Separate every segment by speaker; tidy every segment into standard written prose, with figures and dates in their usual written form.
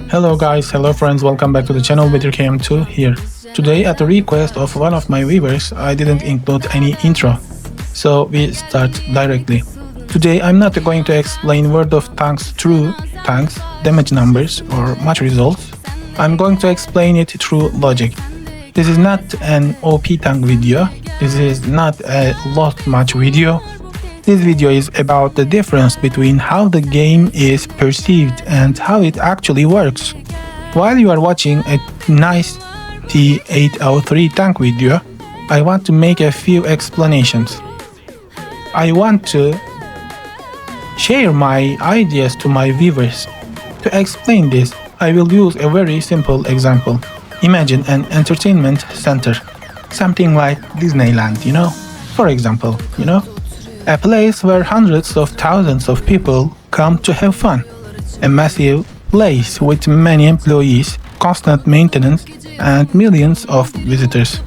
Speaker 1: Hello guys, hello friends, welcome back to the channel. wotreplays here. Today, at the request of one of my viewers, I didn't include any intro, so we start directly. Today I'm not going to explain World of Tanks through tanks, damage numbers or match results. I'm going to explain it through logic. This is not an OP tank video, this is not a lost match video. This video is about the difference between how the game is perceived and how it actually works. While you are watching a nice T803 tank video, I want to make a few explanations. I want to share my ideas to my viewers. To explain this, I will use a very simple example. Imagine an entertainment center, something like Disneyland, For example, a place where hundreds of thousands of people come to have fun. A massive place with many employees, constant maintenance, and millions of visitors.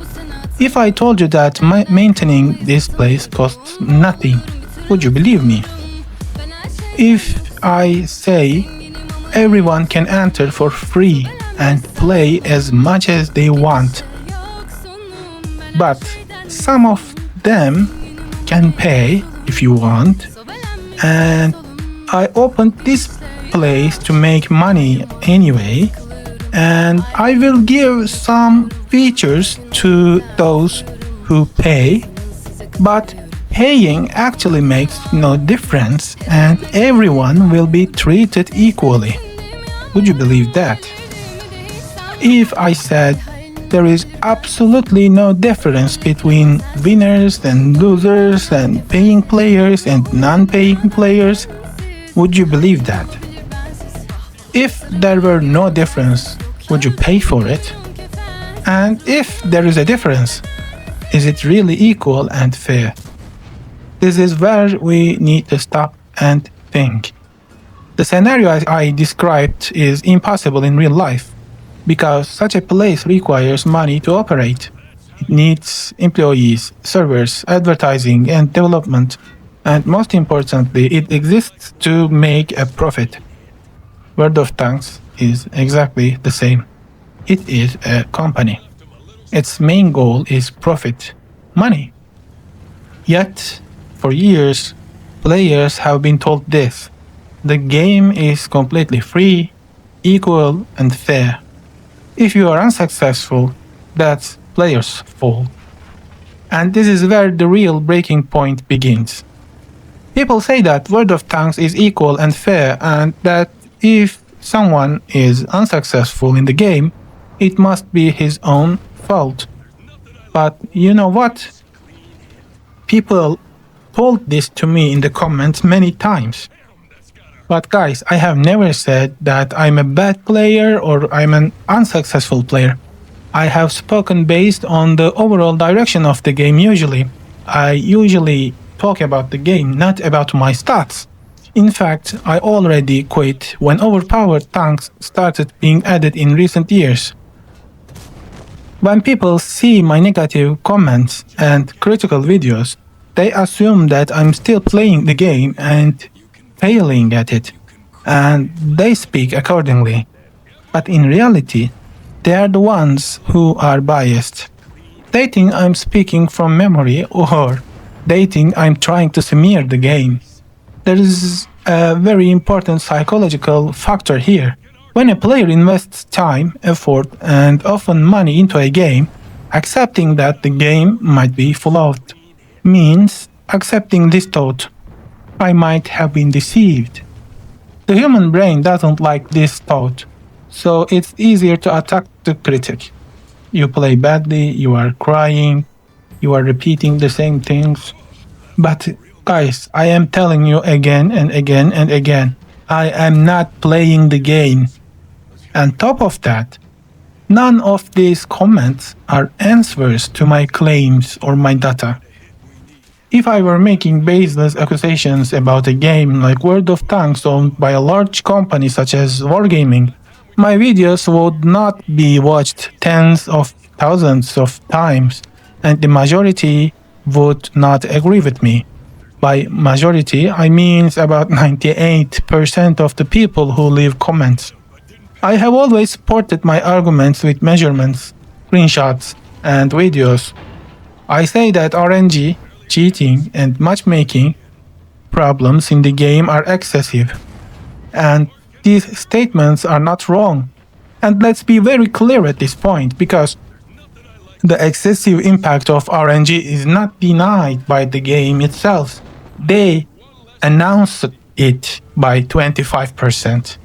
Speaker 1: If I told you that maintaining this place costs nothing, would you believe me? If I say everyone can enter for free and play as much as they want, but some of them can pay if you want, and I opened this place to make money anyway, and I will give some features to those who pay, but paying actually makes no difference and everyone will be treated equally. Would you believe that? If I said there is absolutely no difference between winners and losers and paying players and non-paying players, would you believe that? If there were no difference, would you pay for it? And if there is a difference, is it really equal and fair? This is where we need to stop and think. The scenario I described is impossible in real life, because such a place requires money to operate. It needs employees, servers, advertising and development, and most importantly, it exists to make a profit. World of Tanks is exactly the same. It is a company. Its main goal is profit, money. Yet, for years, players have been told this: the game is completely free, equal and fair. If you are unsuccessful, that's players' fault. And this is where the real breaking point begins. People say that World of Tanks is equal and fair, and that if someone is unsuccessful in the game, it must be his own fault. But you know what? People told this to me in the comments many times. But guys, I have never said that I'm a bad player or I'm an unsuccessful player. I have spoken based on the overall direction of the game usually. I usually talk about the game, not about my stats. In fact, I already quit when overpowered tanks started being added in recent years. When people see my negative comments and critical videos, they assume that I'm still playing the game and failing at it, and they speak accordingly. But in reality, they are the ones who are biased. They think I'm speaking from memory, or they think I'm trying to smear the game. There is a very important psychological factor here. When a player invests time, effort, and often money into a game, accepting that the game might be flawed means accepting this thought: I might have been deceived. The human brain doesn't like this thought, so it's easier to attack the critic. You play badly, you are crying, you are repeating the same things. But guys, I am telling you again and again and again, I am not playing the game. On top of that, none of these comments are answers to my claims or my data. If I were making baseless accusations about a game like World of Tanks owned by a large company such as wargaming, my videos would not be watched tens of thousands of times, and the majority would not agree with me. By majority, I mean about 98% of the people who leave comments. I have always supported my arguments with measurements, screenshots, and videos. I say that RNG, cheating, and matchmaking problems in the game are excessive. And these statements are not wrong. And let's be very clear at this point, because the excessive impact of RNG is not denied by the game itself. They announced it by 25%.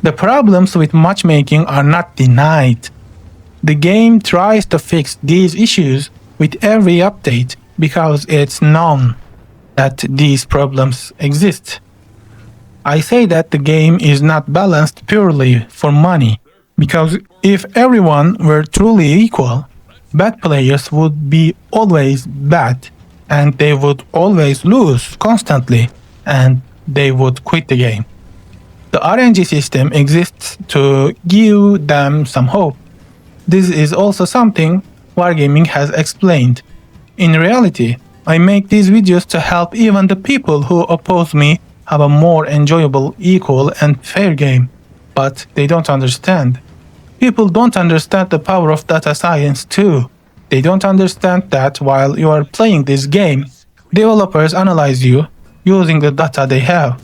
Speaker 1: The problems with matchmaking are not denied. The game tries to fix these issues with every update because it's known that these problems exist. I say that the game is not balanced purely for money, because if everyone were truly equal, bad players would be always bad, and they would always lose constantly, and they would quit the game. The RNG system exists to give them some hope. This is also something Wargaming has explained. In reality, I make these videos to help even the people who oppose me have a more enjoyable, equal, and fair game. But they don't understand. People don't understand the power of data science too. They don't understand that while you are playing this game, developers analyze you using the data they have.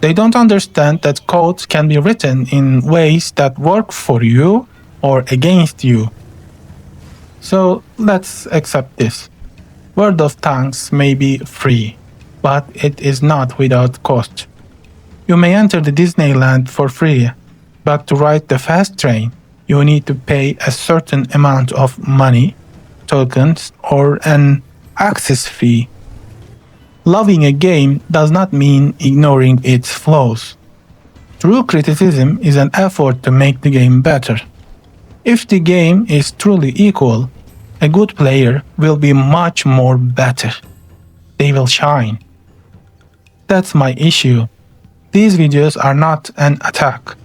Speaker 1: They don't understand that code can be written in ways that work for you or against you. So let's accept this. World of Tanks may be free, but it is not without cost. You may enter the Disneyland for free, but to ride the fast train, you need to pay a certain amount of money, tokens, or an access fee. Loving a game does not mean ignoring its flaws. True criticism is an effort to make the game better. If the game is truly equal, a good player will be much more better. They will shine. That's my issue. These videos are not an attack.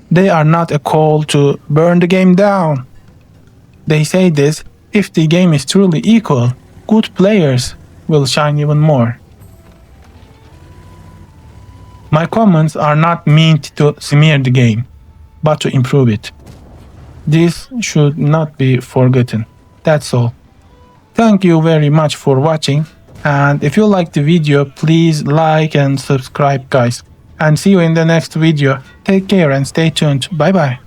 Speaker 1: They are not a call to burn the game down. They say this: if the game is truly equal, good players will shine even more. My comments are not meant to smear the game, but to improve it. This should not be forgotten. That's all. Thank you very much for watching, and if you liked the video, please like and subscribe, guys. And see you in the next video. Take care and stay tuned. Bye bye.